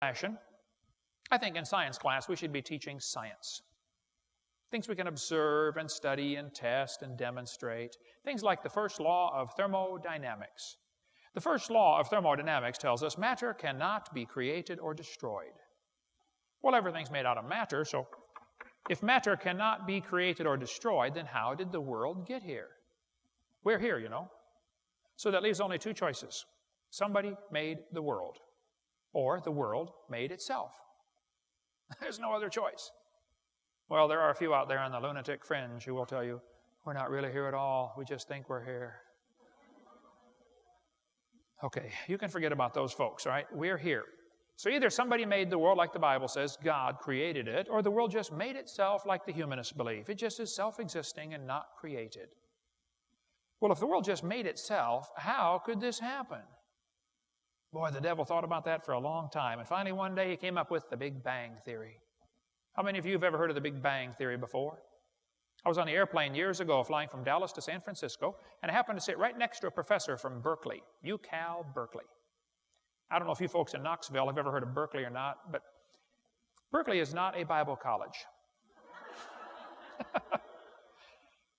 fashion, I think in science class we should be teaching science. Things we can observe and study and test and demonstrate. Things like the first law of thermodynamics. The first law of thermodynamics tells us matter cannot be created or destroyed. Well, everything's made out of matter, so if matter cannot be created or destroyed, then how did the world get here? We're here, you know. So that leaves only two choices. Somebody made the world, or the world made itself. There's no other choice. Well, there are a few out there on the lunatic fringe who will tell you, we're not really here at all. We just think we're here. Okay, you can forget about those folks, all right? We're here. So either somebody made the world like the Bible says, God created it, or the world just made itself like the humanists believe. It just is self-existing and not created. Well, if the world just made itself, how could this happen? Boy, the devil thought about that for a long time, and finally one day he came up with the Big Bang Theory. How many of you have ever heard of the Big Bang Theory before? I was on the airplane years ago flying from Dallas to San Francisco, and I happened to sit right next to a professor from Berkeley, UCal Berkeley. I don't know if you folks in Knoxville have ever heard of Berkeley or not, but Berkeley is not a Bible college.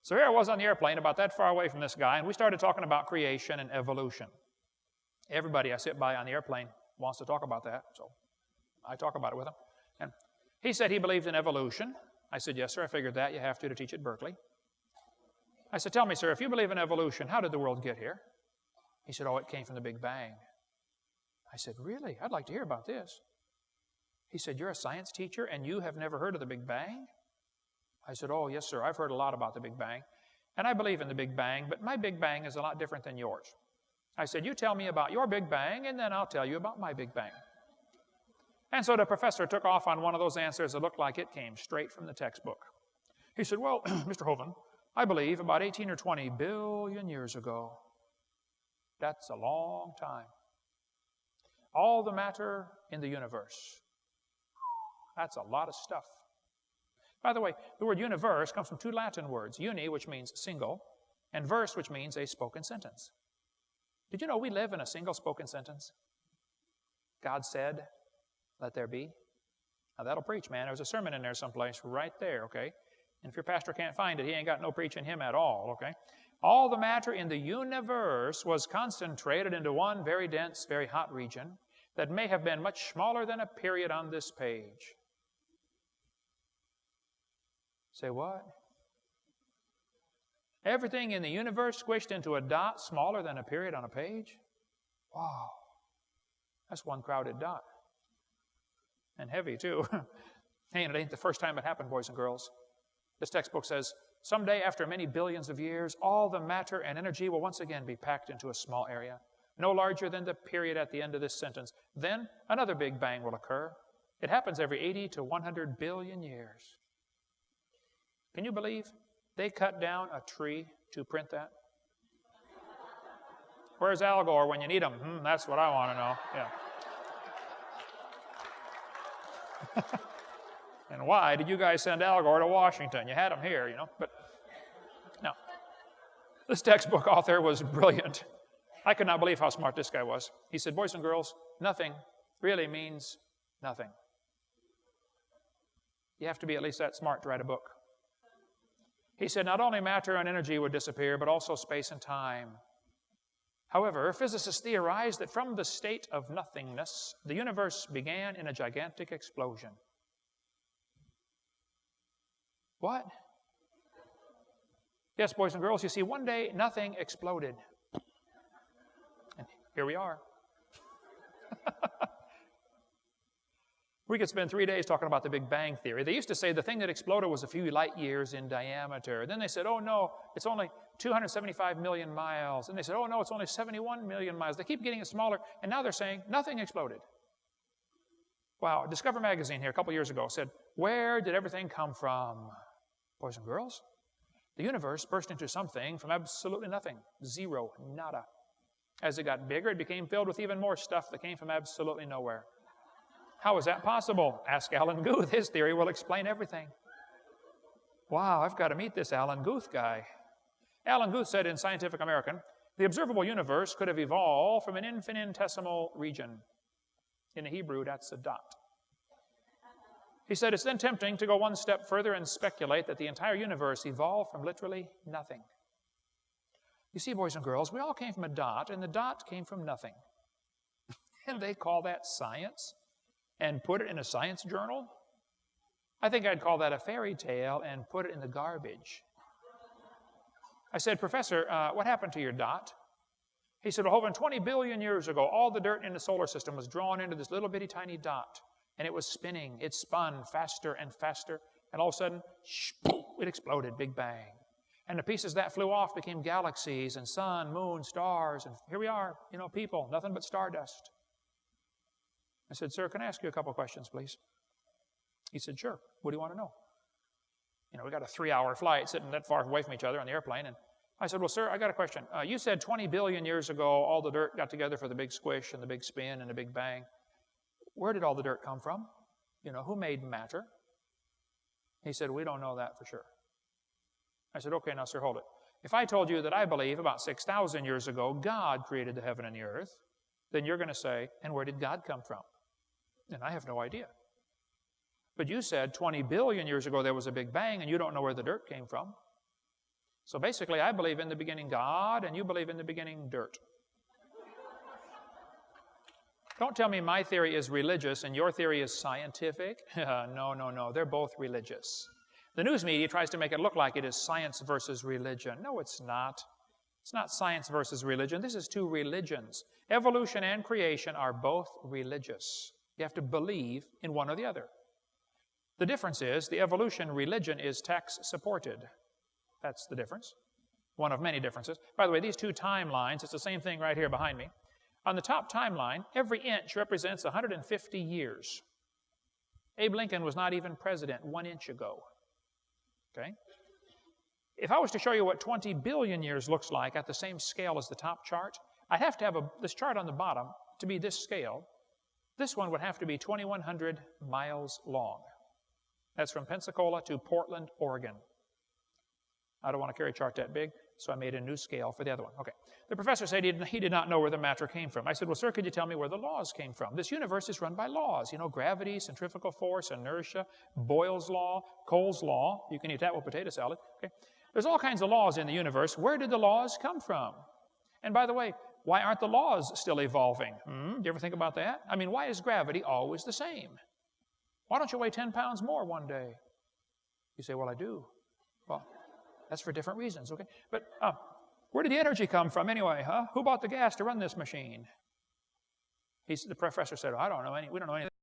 So here I was on the airplane about that far away from this guy, and we started talking about creation and evolution. Everybody I sit by on the airplane wants to talk about that, so I talk about it with him. And he said he believed in evolution. I said, yes, sir, I figured that. You have to teach at Berkeley. I said, tell me, sir, if you believe in evolution, how did the world get here? He said, oh, it came from the Big Bang. I said, really? I'd like to hear about this. He said, you're a science teacher and you have never heard of the Big Bang? I said, oh, yes, sir, I've heard a lot about the Big Bang. And I believe in the Big Bang, but my Big Bang is a lot different than yours. I said, you tell me about your Big Bang, and then I'll tell you about my Big Bang. And so the professor took off on one of those answers that looked like it came straight from the textbook. He said, well, Mr. Hovind, I believe about 18 or 20 billion years ago. That's a long time. All the matter in the universe. That's a lot of stuff. By the way, the word universe comes from two Latin words, uni, which means single, and verse, which means a spoken sentence. Did you know we live in a single spoken sentence? God said, let there be. Now that'll preach, man. There's a sermon in there someplace right there, okay? And if your pastor can't find it, he ain't got no preach in him at all, okay? All the matter in the universe was concentrated into one very dense, very hot region that may have been much smaller than a period on this page. Say what? Everything in the universe squished into a dot smaller than a period on a page? Wow. That's one crowded dot. And heavy, too. Hey, and it ain't the first time it happened, boys and girls. This textbook says, someday after many billions of years, all the matter and energy will once again be packed into a small area, no larger than the period at the end of this sentence. Then another Big Bang will occur. It happens every 80 to 100 billion years. Can you believe they cut down a tree to print that? Where's Al Gore when you need him? That's what I want to know. Yeah. And why did you guys send Al Gore to Washington? You had him here, you know. But no. This textbook author was brilliant. I could not believe how smart this guy was. He said, boys and girls, nothing really means nothing. You have to be at least that smart to write a book. He said not only matter and energy would disappear, but also space and time. However, physicists theorized that from the state of nothingness, the universe began in a gigantic explosion. What? Yes, boys and girls, you see, one day nothing exploded. And here we are. We could spend 3 days talking about the Big Bang Theory. They used to say the thing that exploded was a few light years in diameter. Then they said, oh no, it's only 275 million miles. And they said, oh no, it's only 71 million miles. They keep getting it smaller, and now they're saying nothing exploded. Wow, Discover magazine here a couple years ago said, where did everything come from? Boys and girls, the universe burst into something from absolutely nothing. Zero, nada. As it got bigger, it became filled with even more stuff that came from absolutely nowhere. How is that possible? Ask Alan Guth. His theory will explain everything. Wow, I've got to meet this Alan Guth guy. Alan Guth said in Scientific American, the observable universe could have evolved from an infinitesimal region. In the Hebrew, that's a dot. He said, it's then tempting to go one step further and speculate that the entire universe evolved from literally nothing. You see, boys and girls, we all came from a dot, and the dot came from nothing. And they call that science and put it in a science journal? I think I'd call that a fairy tale and put it in the garbage. I said, Professor, what happened to your dot? He said, well, Hovind, 20 billion years ago, all the dirt in the solar system was drawn into this little bitty tiny dot, and it was spinning. It spun faster and faster, and all of a sudden, it exploded, big bang. And the pieces that flew off became galaxies and sun, moon, stars, and here we are, people, nothing but stardust. I said, sir, can I ask you a couple questions, please? He said, sure. What do you want to know? We got a 3-hour flight sitting that far away from each other on the airplane, and I said, well, sir, I got a question. You said 20 billion years ago, all the dirt got together for the big squish and the big spin and the big bang. Where did all the dirt come from? Who made matter? He said, we don't know that for sure. I said, okay, now, sir, hold it. If I told you that I believe about 6,000 years ago God created the heaven and the earth, then you're going to say, and where did God come from? And I have no idea. But you said 20 billion years ago there was a big bang, and you don't know where the dirt came from. So basically, I believe in the beginning God, and you believe in the beginning dirt. Don't tell me my theory is religious and your theory is scientific. No. They're both religious. The news media tries to make it look like it is science versus religion. No, it's not. It's not science versus religion. This is two religions. Evolution and creation are both religious. You have to believe in one or the other. The difference is the evolution religion is tax-supported. That's the difference. One of many differences. By the way, these two timelines, it's the same thing right here behind me. On the top timeline, every inch represents 150 years. Abe Lincoln was not even president 1 inch ago. Okay? If I was to show you what 20 billion years looks like at the same scale as the top chart, I'd have to have this chart on the bottom to be this scale. This one would have to be 2,100 miles long. That's from Pensacola to Portland, Oregon. I don't want to carry a chart that big, so I made a new scale for the other one. Okay. The professor said he did not know where the matter came from. I said, well, sir, could you tell me where the laws came from? This universe is run by laws. Gravity, centrifugal force, inertia, Boyle's law, Cole's law. You can eat that with potato salad. Okay. There's all kinds of laws in the universe. Where did the laws come from? And by the way, why aren't the laws still evolving? Do you ever think about that? I mean, why is gravity always the same? Why don't you weigh 10 pounds more one day? You say, well, I do. Well, that's for different reasons, okay? But where did the energy come from anyway, huh? Who bought the gas to run this machine? The professor said, I don't know we don't know anything.